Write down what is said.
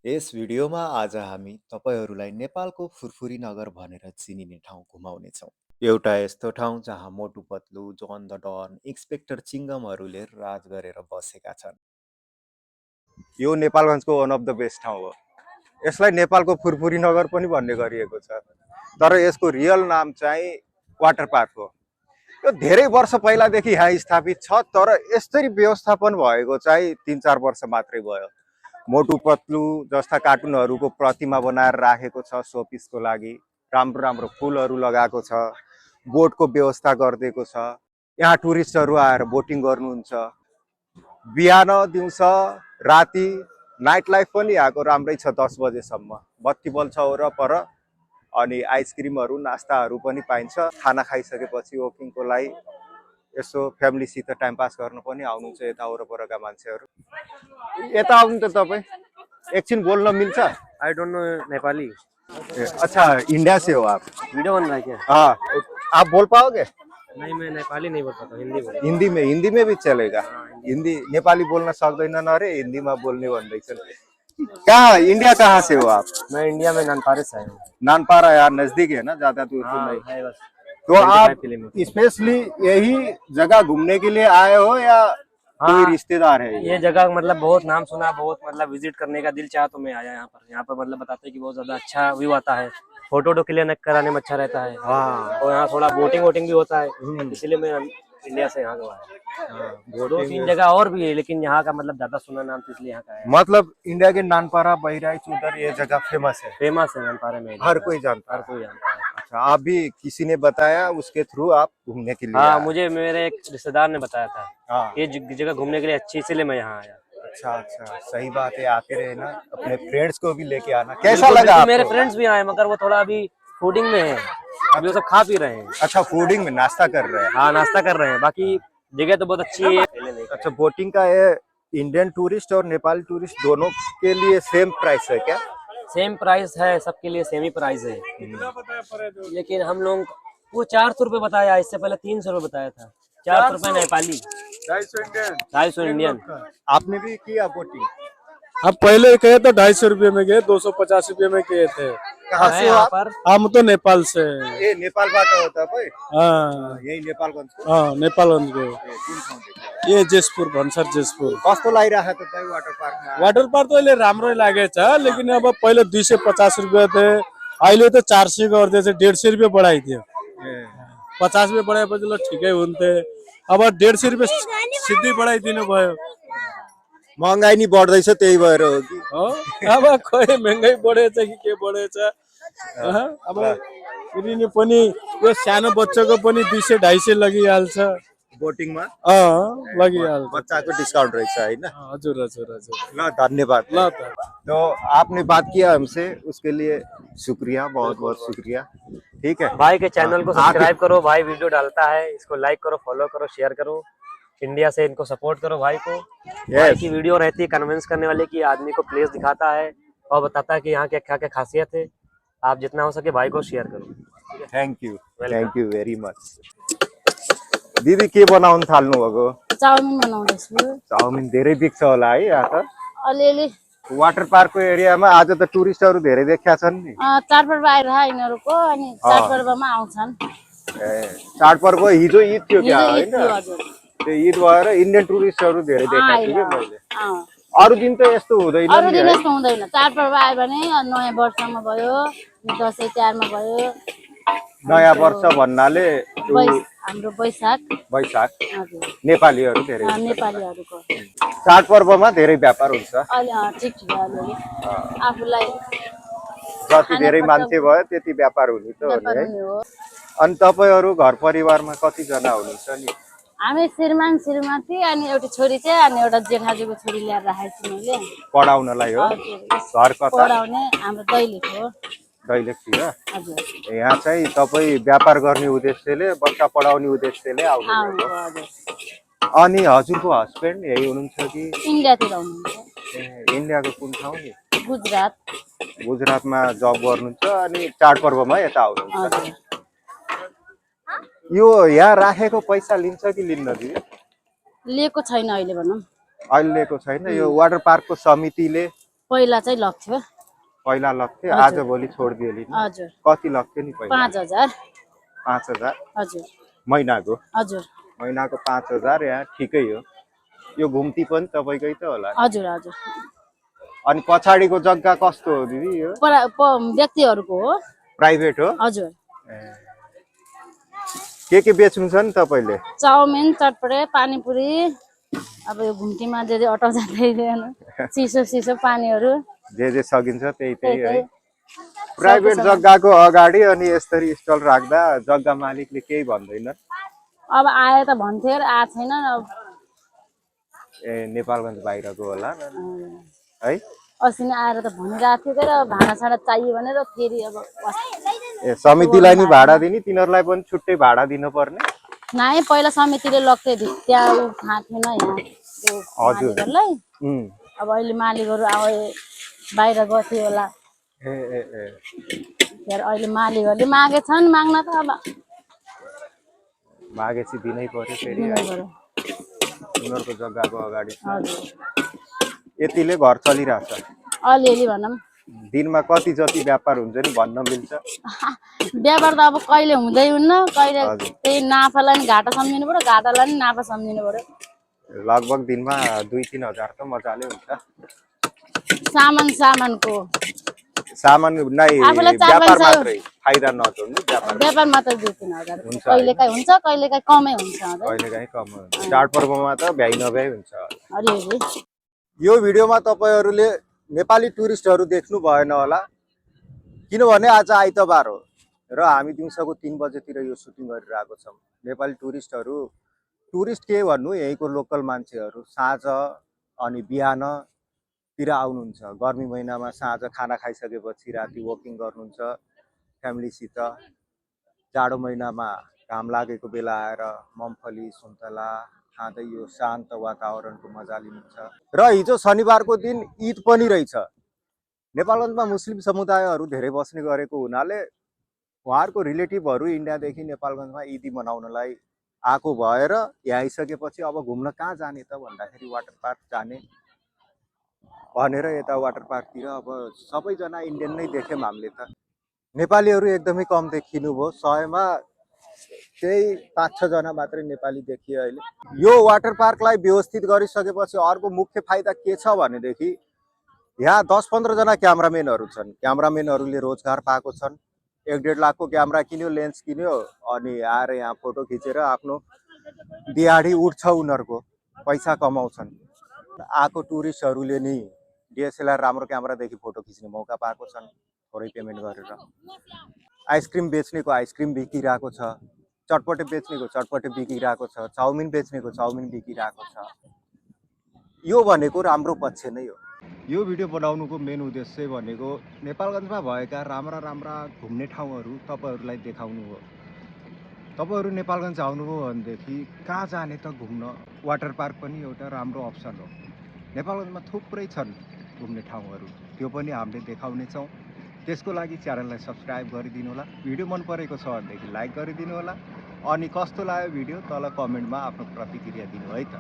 यस भिडियोमा आज हामी तपाईहरूलाई नेपालको फुरफुरी नगर भनेर चिनिने ठाउँ घुमाउनेछौँ। एउटा यस्तो ठाउँ जहाँ मोटु पत्लु, जोन द डन, इन्सपेक्टर चिङ्गमहरूले राज गरेर बसेका छन्। यो नेपालगञ्जको वान अफ द बेस्ट ठाउँ हो। यसलाई नेपालको फुरफुरी नगर पनि भन्ने गरिएको छ, तर यसको रियल नाम चाहिँ वाटर पार्क हो। यो धेरै वर्ष पहिलादेखि यहाँ स्थापित छ, तर यसरी व्यवस्थापन भएको चाहिँ 3-4 वर्ष मात्रै भयो। मोटु पत्लु जस्ता कार्टुनहरूको प्रतिमा बनाएर राखेको छ सोपिसको लागि। राम्रो राम्रो फुलहरू लगाएको छ, बोटको व्यवस्था गरिदिएको छ। यहाँ टुरिस्टहरू आएर बोटिङ गर्नुहुन्छ। बिहान दिउँसो राति नाइट लाइफ पनि यहाँको राम्रै छ। 10 बजेसम्म बत्ती बल्छ वरपर, अनि आइसक्रिमहरू नास्ताहरू पनि पाइन्छ। खाना खाइसकेपछि वकिङको लागि यसो फ्यामिलीसित टाइम पास गर्न पनि आउनुहुन्छ यता वरपरका मान्छेहरू। यता आउनु त तपाईँ, एकछिन बोल्न मिल्छ? I don't know Nepali. अच्छा, इंडिया से हो आप? वीडियो बन रहा है क्या? हाँ, आप बोल पाओगे? नहीं, मैं नेपाली नहीं बोल पाता, हिंदी बोल। हिंदी में भी चलेगा। हिंदी नेपाली बोल्न सक्दैनन् अरे, हिन्दीमा बोल्ने भन्दैछन्। कहाँ, इंडिया कहाँ से हो आप? मैं इंडिया में नानपारे से आया हूँ। नानपारा यार नजदीक है ना, ज्यादा दूर तो नहीं है बस। तो आप स्पेशली यही जगह घूमने के लिए आए हो या कोई रिश्तेदार है? ये जगह मतलब बहुत नाम सुना, बहुत मतलब विजिट करने का दिल चाहा तो मैं आया यहाँ पर। यहाँ पर मतलब बताते हैं कि बहुत ज्यादा अच्छा व्यू आता है, फोटो क्लिक कराने में अच्छा रहता है। और यहाँ थोड़ा बोटिंग वोटिंग भी होता है, इसलिए मैं इंडिया से यहाँ का आया। 2-3 जगह और भी है, लेकिन यहाँ का मतलब ज्यादा सुना नाम तो इसलिए यहाँ का है। मतलब इंडिया के नानपारा, बहराइच, उधर ये जगह फेमस है? फेमस है नानपारे में, हर कोई जानता है। हर कोई जानता है। अच्छा, आप भी किसी ने बताया, उसके थ्रू आप घूमने के लिए? हाँ, मुझे मेरे एक रिश्तेदार ने बताया था। हाँ, ये जगह घूमने के लिए अच्छी, इसलिए मैं यहाँ आया। अच्छा अच्छा, सही बात है। आते रहे ना, अपने फ्रेंड्स को भी लेके आना। कैसा लगा आपको? मेरे फ्रेंड्स भी आए, मगर वो थोड़ा अभी फूडिंग में है, अभी वो सब खा पी रहे हैं। अच्छा, फूडिंग में नाश्ता कर रहे हैं? हाँ, नाश्ता कर रहे हैं। बाकी जगह तो बहुत अच्छी है। अच्छा, बोटिंग का ये इंडियन टूरिस्ट और नेपाली टूरिस्ट दोनों के लिए सेम प्राइस है क्या? सेम प्राइस है, सबके लिए सेम ही प्राइस है। लेकिन हम लोग वो 400 रुपये बताया, इससे पहले 300 रुपये बताया था। 400 रुपये नेपाली, 250 इंडियन। आपने भी किया बोटिंग? हम पहले गए तो 250 रुपये में गए, 250 रुपये में किए थे। कहाँ से आप? हम तो नेपाल से। ये नेपाल बात होता है? हाँ, यही नेपालगंज को? हाँ, नेपालगंज को। ये जेसपुर, भन्सर जेसपुर। कस्तो लागिरहेको छ वाटर पार्कमा? वाटर पार्क तो अहिले राम्रै लागेछ, लेकिन अब पहले 250 रुपये थे, अहिले तो 400 गर्दैछ। 150 रुपये बढाइदियो। 50 रुपये बढाएपछि ल ठिकै हुन्थे, अब 150 रुपये सिधै बढाइदिनु भयो। महँगाई नि बढ्दैछ, त्यही भएर हो कि? अब खोइ महँगाई बढेछ कि के बढेछ। अब फेरि पनि यो सानो बच्चाको पनि 200-250 लगिहाल्छ बोटिङमा। लगिहाल्छ। बच्चाको डिस्काउंट रहेछ हैन? हजुर हजुर हजुर। ल, धन्यवाद। ल त। तो आपने बात किया हमसे, उसके लिए शुक्रिया, बहुत बहुत शुक्रिया। ठीक है, भाई के चैनल को सब्सक्राइब करो, भाई वीडियो डालता है, इसको लाइक करो, फॉलो करो, शेयर करो। इंडिया से इनको सपोर्ट करो भाई को। भाई की वीडियो रहती है कन्विंस करने वाले की, आदमी को प्लेस दिखाता है और बताता है कि यहाँ क्या क्या क्या खासियत है। आप जितना हो सके भाई को शेयर करो। Thank you very much. दिदी के बनाउन थाल्नु भएको? चाउमिन बनाउँदैछु। चाउमिन धेरै बिक्छ होला है यहाँ त? अलिअलि। वाटर पार्कको एरियामा आज त टुरिस्टहरू धेरै देखिया छन् नि। चाडपर्व आइरह यिनीहरूको, अनि चाडपर्वमा आउँछन्। चाडपर्व हिजो ईद थियो क्या हैन? त्यो ईद भएर इन्डियन टुरिस्टहरू धेरै देखाएको छु के मैले। अरु दिन त यस्तो हुँदैन नि? अरु दिन यस्तो हुँदैन। चाडपर्व आयो भने नयाँ वर्षमा भयो, दसैँ तिहारमा भयो। नयाँ वर्ष भन्नाले हाम्रो वैशाख। हजुर, नेपालीहरू धेरै, नेपालीहरूको चाडपर्वमा धेरै व्यापार हुन्छ। अलि ठिक छ। अलिअलि आफूलाई जति धेरै मान्छे भयो त्यति व्यापार हुने त हो नि है। अनि तपाईहरु घर परिवारमा कति जना हुनुहुन्छ नि? हामी श्रीमान श्रीमती अनि एउटा छोरी चाहिँ, अनि एउटा जेठाजुको छोरी ल्याएर राखेको छु मैले पढाउनलाई हो। घर कता? पढाउने हाम्रो दैलेख हो। दैलेख थियो? हजुर। यहाँ चाहिँ तपाई व्यापार गर्ने उद्देश्यले, बच्चा पढाउने उद्देश्यले आउनुभएको? हजुर। अनि हजुरको हस्बेन्ड यही हुनुहुन्छ कि? इन्डियातिर हुनुहुन्छ। इन्डियाको कुन ठाउँ नि? गुजरात। गुजरातमा जब गर्नुहुन्छ अनि चाडपर्वमा यता आउनुहुन्छ? हजुर। यो यहाँ राखेको पैसा लिन्छ कि लिन्न दिदी? लिएको छैन अहिले भनौँ। अहिले लिएको छैन। यो वाटर पार्कको समितिले पहिला चाहिँ लग्थ्यो। पहिला लग्थ्यो, हजुर। आज भोलि छोडिदियो नि। हजुर। कति लग्थ्यो नि पहिला? 5000। 5000 हजुर। महिनाको? हजुर। महिनाको 5000 यहाँ ठिकै हो। यो घुम्ती पनि तपाईँकै त होला? हजुर हजुर। अनि पछाडिको जग्गा कस्तो हो दिदी यो? व्यक्तिहरूको हो। प्राइभेट हो? हजुर। के बेच्नु छ नि तपाईँले? चाउमिन, चटपटे, पानीपुरी, अब यो घुम्तीमा जे अटाउँछ त्यही चिसो पानीहरू जे सकिन्छ त्यही है। त्यही। प्राइभेट जग्गाको अगाडि अनि यसरी स्टल राख्दा जग्गा मालिकले केही भन्दैन? अब आए त भन्थ्यो, आएको छैन अब। नेपालगञ्ज बाहिरको होला है? अस्ति नै आएर त भनिरहेको थियो तर भाडासाडा चाहियो भनेर फेरि अब समितिलाई नि भाडा दिने, तिनीहरूलाई पनि छुट्टै भाडा दिनुपर्ने? नाइ, पहिला समितिले लग्थ्यो, त्यहाँ थाहा थिएन यहाँ मालिकहरूलाई। अब अहिले मालिकहरू अब बाहिर गएको होला। अहिले मालिकहरूले मागेछन्, माग्न त अब मागेपछि दिनै पर्यो फेरि। उनीहरूको जग्गाको अगाडि यतिले घर चलिरहेछ? अलिअलि भनौँ। दिनमा कति जति व्यापार हुन्छ नि भन्न मिल्छ? व्यापार त अब कहिले हुँदै हुन्न, कहिले त्यही नाफालाई नि घाटा सम्झिनु पर्यो, घाटालाई नि नाफा सम्झिनु पर्यो। लगभग दिनमा 2-3 हजार त मजाले हुन्छ। सामानको सामान नै, व्यापार मात्रै, फाइदा नजोड्नु, व्यापार मात्रै 2-3 हजार कहिलेकाहीँ हुन्छ, कहिलेकाहीँ कमै हुन्छ। कहिलेकाहीँ कम हुन्छ। चाडपर्वमा त भ्याइ नभ्याइ हुन्छ। अलिअलि। यो भिडियोमा तपाईँहरूले नेपाली टुरिस्टहरू देख्नु भएन होला, किनभने आज आइतबार हो र हामी दिउँसोको 3 बजेतिर यो सुटिङ गरिरहेको छौँ। नेपाली टुरिस्ट के भन्नु, यहीँको लोकल मान्छेहरू साँझ अनि बिहानतिर आउनुहुन्छ। गर्मी महिनामा साँझ खाना खाइसकेपछि राति वकिङ गर्नुहुन्छ फ्यामिलीसित। जाडो महिनामा घाम लागेको बेला आएर मम्फली, सुन्तला खाँदै यो शान्त वातावरणको मजा लिनुहुन्छ। र हिजो शनिबारको दिन ईद पनि रहेछ। नेपालगञ्जमा मुस्लिम समुदायहरू धेरै बस्ने गरेको हुनाले उहाँहरूको रिलेटिभहरू इन्डियादेखि नेपालगञ्जमा ईदी मनाउनलाई आएको भएर यहाँ आइसकेपछि अब घुम्न कहाँ जाने त भन्दाखेरि वाटर पार्क जाने भनेर यता वाटर पार्कतिर अब सबैजना इन्डियन नै देख्यौँ हामीले त। नेपालीहरू एकदमै कम देखिनु भयो, 100मा त्यही 5-6 जना मात्रै नेपाली देखियो अहिले। यो वाटर पार्कलाई व्यवस्थित गरिसकेपछि अर्को मुख्य फाइदा के छ भनेदेखि यहाँ 10-15 जना क्यामराम्यानहरू छन्। क्यामराम्यानहरूले रोजगार पाएको छन्। 1-1.5 लाखको क्यामेरा किन्यो, लेन्स किन्यो, अनि आएर यहाँ फोटो खिचेर आफ्नो दिहाडी उठ्छ, उनीहरूको पैसा कमाउँछन्। आएको टुरिस्टहरूले नि डिएसएलआर राम्रो क्यामेरादेखि फोटो खिच्ने मौका पाएको छन् थोरै पेमेन्ट गरेर। आइसक्रिम बेच्नेको आइसक्रिम बिकिरहेको छ, चटपटे बेच्नेको चटपटे बिकिरहेको छ, चाउमिन बेच्नेको चाउमिन बिकिरहेको छ। यो भनेको राम्रो पक्ष नै हो। यो भिडियो बनाउनुको मेन उद्देश्य भनेको नेपालगञ्जमा भएका राम्रा घुम्ने ठाउँहरू तपाईँहरूलाई देखाउनु हो। तपाईँहरू नेपालगञ्ज आउनुभयो भनेदेखि कहाँ जाने त घुम्न? वाटर पार्क पनि एउटा राम्रो अप्सन हो। नेपालगञ्जमा थुप्रै छन् घुम्ने ठाउँहरू, त्यो पनि हामीले देखाउनेछौँ। त्यसको लागि च्यानललाई सब्सक्राइब गरिदिनु होला। भिडियो मन परेको छ भनेदेखि लाइक गरिदिनु होला। अनि कस्तो लाग्यो भिडियो तल कमेन्टमा आफ्नो प्रतिक्रिया दिनु है त।